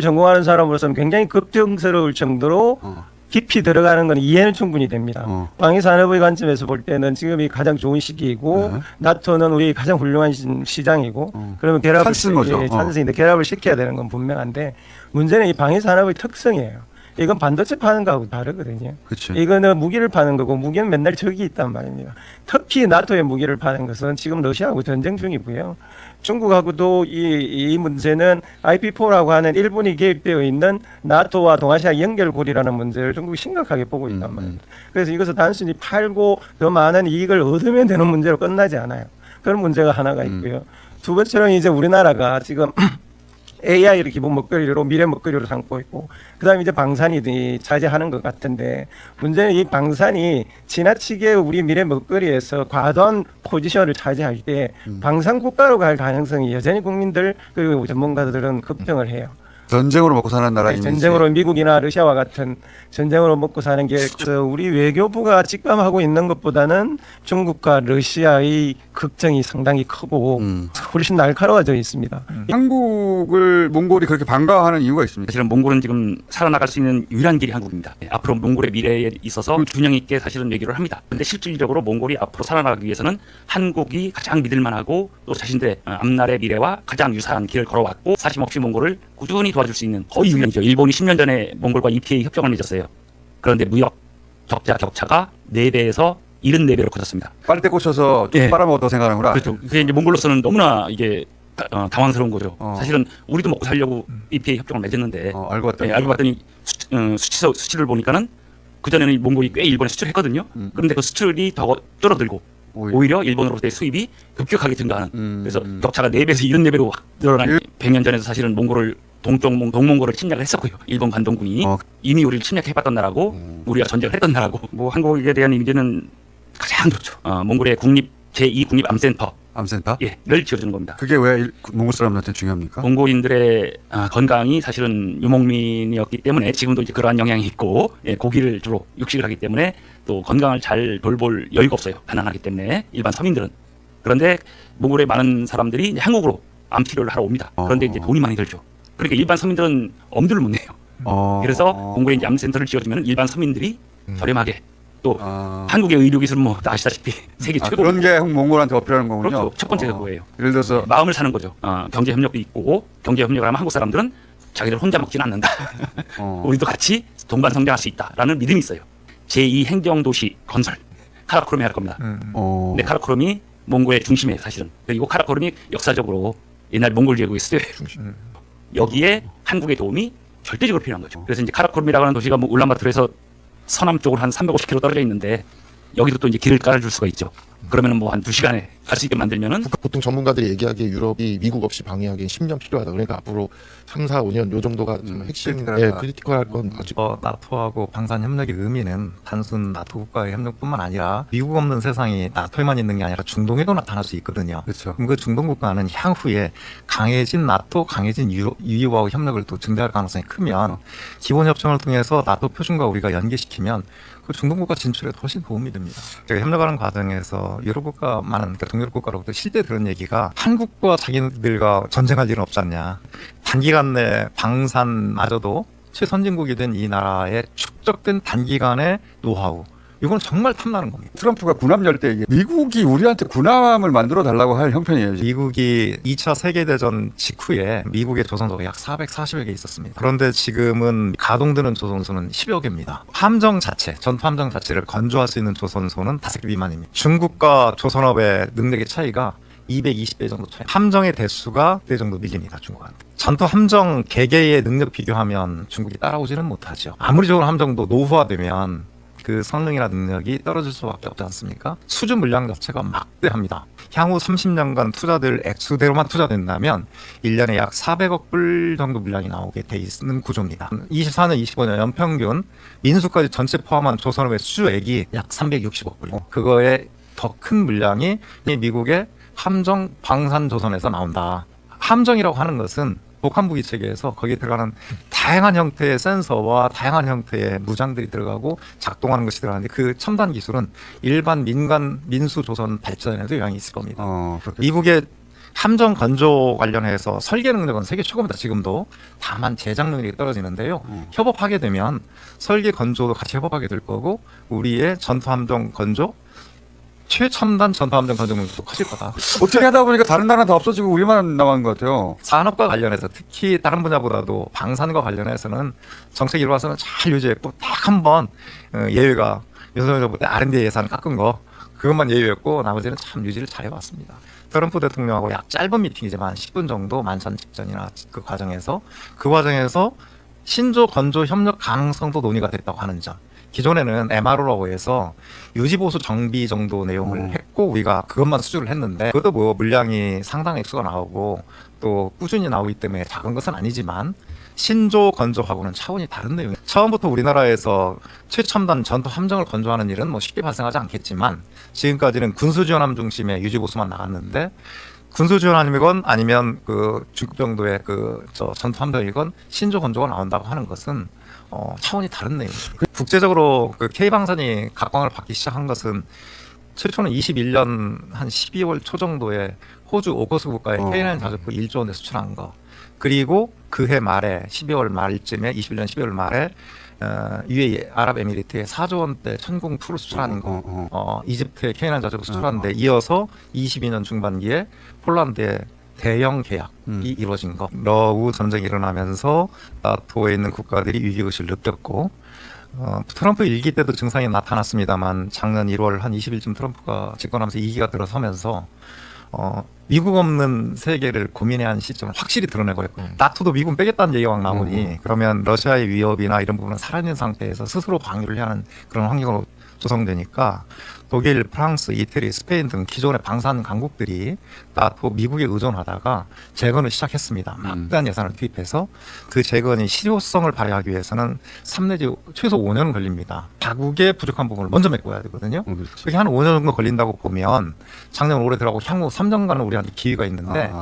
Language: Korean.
전공하는 사람으로서는 굉장히 걱정스러울 정도로 깊이 들어가는 건 이해는 충분히 됩니다. 방위산업의 관점에서 볼 때는 지금이 가장 좋은 시기이고 나토는 우리 가장 훌륭한 시장이고 그러면 결합을 찬스인 거죠. 예, 찬스인데 결합을 시켜야 되는 건 분명한데 문제는 이 방위산업의 특성이에요. 이건 반도체 파는 거하고 다르거든요. 그렇죠. 이거는 무기를 파는 거고 무기는 맨날 적이 있단 말입니다. 특히 나토의 무기를 파는 것은 지금 러시아하고 전쟁 중이고요. 중국하고도 이 문제는 IP4라고 하는 일본이 개입되어 있는 나토와 동아시아 연결고리라는 문제를 중국이 심각하게 보고 있단 말입니다. 그래서 이것을 단순히 팔고 더 많은 이익을 얻으면 되는 문제로 끝나지 않아요. 그런 문제가 하나가 있고요. 두 번째는 이제 우리나라가 지금 AI를 기본 먹거리로 미래 먹거리로 삼고 있고 그다음에 이제 방산이 차지하는 것 같은데 문제는 이 방산이 지나치게 우리 미래 먹거리에서 과도한 포지션을 차지할 때 방산 국가로 갈 가능성이 여전히 국민들 그리고 전문가들은 걱정을 해요. 전쟁으로 먹고 사는 나라 이미지. 전쟁으로 미국이나 러시아와 같은 전쟁으로 먹고 사는 게 그래서 우리 외교부가 직감하고 있는 것보다는 중국과 러시아의 걱정이 상당히 크고 훨씬 날카로워져 있습니다. 한국을 몽골이 그렇게 반가워하는 이유가 있습니다. 사실은 몽골은 지금 살아나갈 수 있는 유일한 길이 한국입니다. 앞으로 몽골의 미래에 있어서 균형 있게 사실은 외교를 합니다. 그런데 실질적으로 몽골이 앞으로 살아나가기 위해서는 한국이 가장 믿을만하고 또 자신들의 앞날의 미래와 가장 유사한 길을 걸어왔고 사심없이 몽골을 꾸준히 도와줄 수 있는 거의 유일이죠. 일본이 10년 전에 몽골과 EPA 협정을 맺었어요. 그런데 무역 격차가 4배에서 74배로 커졌습니다. 빨대 꽂혀서 좀 빨아먹었다고 생각하는구나. 그렇죠. 그게 이제 몽골로서는 너무나 이게 당황스러운 거죠. 사실은 우리도 먹고 살려고 EPA 협정을 맺었는데 알고 봤더니, 알고 봤더니 수치를 보니까는 그전에는 몽골이 꽤 일본에 수출했거든요. 그런데 그 수출이 더 줄어들고 오히려 일본으로부터의 수입이 급격하게 증가하는 그래서 격차가 4배에서 74배로 확 늘어난 100년 전에도 사실은 몽골을 동몽골을 침략을 했었고요. 일본 관동군이 이미 우리를 침략해봤던 나라고 우리가 전쟁을 했던 나라고 뭐 한국에 대한 이미지는 가장 좋죠. 몽골의 제2 국립암센터 암센터? 를 지어주는 겁니다. 그게 왜 몽골 사람들한테 중요합니까? 몽골인들의 건강이 사실은 유목민이었기 때문에 지금도 이제 그러한 영향이 있고 고기를 주로 육식을 하기 때문에 또 건강을 잘 돌볼 여유가 없어요. 가난하기 때문에 일반 서민들은. 그런데 몽골의 많은 사람들이 이제 한국으로 암 치료를 하러 옵니다. 그런데 이제 돈이 많이 들죠. 그러니까 일반 서민들은 엄두를 못 내요. 그래서 몽골에 이제 암센터를 지어주면 일반 서민들이 저렴하게 또 한국의 의료기술은 뭐 아시다시피 세계 최고. 그런 게 몽골한테 어필하는 거군요. 그렇죠. 첫 번째가 그거예요. 예를 들어서 마음을 사는 거죠. 경제 협력도 있고 경제 협력을 하면 한국 사람들은 자기들 혼자 먹지는 않는다. 우리도 같이 동반 성장할 수 있다라는 믿음이 있어요. 제2 행정도시 건설 카라코름이 할 겁니다. 근데 카라코름이 몽골의 중심이에요, 사실은. 그리고 카라코름이 역사적으로 옛날 몽골 제국의 수도예요. 여기에 한국의 도움이 절대적으로 필요한 거죠. 그래서 이제 카라코름이라고 하는 도시가 뭐 울란바토르에서 서남 쪽으로 한 350km 떨어져 있는데 여기도 또 이제 길을 깔아줄 수가 있죠. 그러면은 뭐 한 2시간에 갈 수 있게 만들면은 보통 전문가들이 얘기하기에 유럽이 미국 없이 방위하기엔 10년 필요하다. 그러니까 앞으로 3, 4, 5년 요 정도가 좀 핵심 크리티컬할 건 맞죠. 나토하고 방산 협력의 의미는 단순 나토 국가의 협력뿐만 아니라 미국 없는 세상이 나토에만 있는 게 아니라 중동에도 나타날 수 있거든요. 그렇죠. 그럼 그 중동 국가는 향후에 강해진 나토, 강해진 유유와 협력을 또 증대할 가능성이 크면 기본 협정을 통해서 나토 표준과 우리가 연계시키면 그 중동 국가 진출에 훨씬 도움이 됩니다. 제가 협력하는 과정에서 유럽 국가만은 그러니까 동유럽 국가로부터 실제 들은 얘기가 한국과 자기들과 전쟁할 일은 없지 않냐. 단기간 내 방산마저도 최선진국이 된 이 나라에 축적된 단기간의 노하우. 이건 정말 탐나는 겁니다. 트럼프가 군함 열 때 미국이 우리한테 군함을 만들어 달라고 할 형편이에요. 미국이 2차 세계대전 직후에 미국의 조선소가 약 440여 개 있었습니다. 그런데 지금은 가동되는 조선소는 10여 개입니다. 함정 자체, 전투 함정 자체를 건조할 수 있는 조선소는 5개 미만입니다. 중국과 조선업의 능력의 차이가 220배 정도 차이. 함정의 대수가 그 정도 밀립니다, 중국한테. 전투 함정 개개의 능력 비교하면 중국이 따라오지는 못하죠. 아무리 좋은 함정도 노후화되면 그 성능이나 능력이 떨어질 수밖에 없지 않습니까? 수주 물량 자체가 막대합니다. 향후 30년간 투자될 액수대로만 투자된다면 1년에 약 400억 불 정도 물량이 나오게 돼 있는 구조입니다. 24년, 25년 연평균 민수까지 전체 포함한 조선업의 수주액이 약 360억 불. 그거에 더 큰 물량이 미국의 함정 방산 조선에서 나온다. 함정이라고 하는 것은 복합무기 체계에서 거기에 들어가는 다양한 형태의 센서와 다양한 형태의 무장들이 들어가고 작동하는 것이 들어가는데 그 첨단 기술은 일반 민간 민수 조선 발전에도 영향이 있을 겁니다. 미국의 함정 건조 관련해서 설계 능력은 세계 최고입니다. 지금도. 다만 제작 능력이 떨어지는데요. 협업하게 되면 설계 건조도 같이 협업하게 될 거고 우리의 전투 함정 건조 최첨단 전투 함정 건조 능력도 커질 거다. 어떻게 하다 보니까 다른 나라는 다 없어지고 우리만 남은 것 같아요. 산업과 관련해서 특히 다른 분야보다도 방산과 관련해서는 정책 이루어서는 잘 유지했고 딱 한 번 예외가 윤석열 정부 때 R&D 예산 깎은 거 그것만 예외였고 나머지는 참 유지를 잘 해왔습니다. 트럼프 대통령하고 약 짧은 미팅이지만 10분 정도 만찬 직전이나 그 과정에서 신조 건조 협력 가능성도 논의가 됐다고 하는 점. 기존에는 MRO라고 해서 유지보수 정비 정도 내용을 했고 우리가 그것만 수주를 했는데 그것도 뭐 물량이 상당 액수가 나오고 또 꾸준히 나오기 때문에 작은 것은 아니지만 신조 건조하고는 차원이 다른 내용이에요. 처음부터 우리나라에서 최첨단 전투 함정을 건조하는 일은 뭐 쉽게 발생하지 않겠지만 지금까지는 군수지원함 중심의 유지보수만 나갔는데 군수지원함이건 아니면 그 중급 정도의 전투 함정이건 신조 건조가 나온다고 하는 것은 차원이 다른 내용입니다. 국제적으로 그 K방산이 각광을 받기 시작한 것은 최초는 21년 한 12월 초 정도에 호주 오커스 국가에 K9 자주포 1조 원에 수출한 거. 그리고 그해 말에 12월 말쯤에 21년 12월 말에 UAE 아랍에미리트에 4조 원대 천공2를 수출하는 거. 이집트에 K9 자주포 수출하는 데 이어서 22년 중반기에 폴란드에 대형 계약이 이루어진 거. 러우 전쟁이 일어나면서 나토에 있는 국가들이 위기의식을 느꼈고 트럼프 1기 때도 증상이 나타났습니다만 작년 1월 한 20일쯤 트럼프가 집권하면서 2기가 들어서면서 미국 없는 세계를 고민해야 하는 시점을 확실히 드러내고 있고 나토도 미국 빼겠다는 얘기가 막 나오니 그러면 러시아의 위협이나 이런 부분은 살아있는 상태에서 스스로 방위를 해야 하는 그런 환경으로 조성되니까 독일, 프랑스, 이태리, 스페인 등 기존의 방산 강국들이 나토 미국에 의존하다가 재건을 시작했습니다. 막대한 예산을 투입해서 그 재건이 실효성을 발휘하기 위해서는 3 내지 최소 5년 걸립니다. 자국의 부족한 부분을 먼저 메꿔야 되거든요. 그렇게 한 5년 정도 걸린다고 보면 작년 올해 들어가고 향후 3년간은 우리한테 기회가 있는데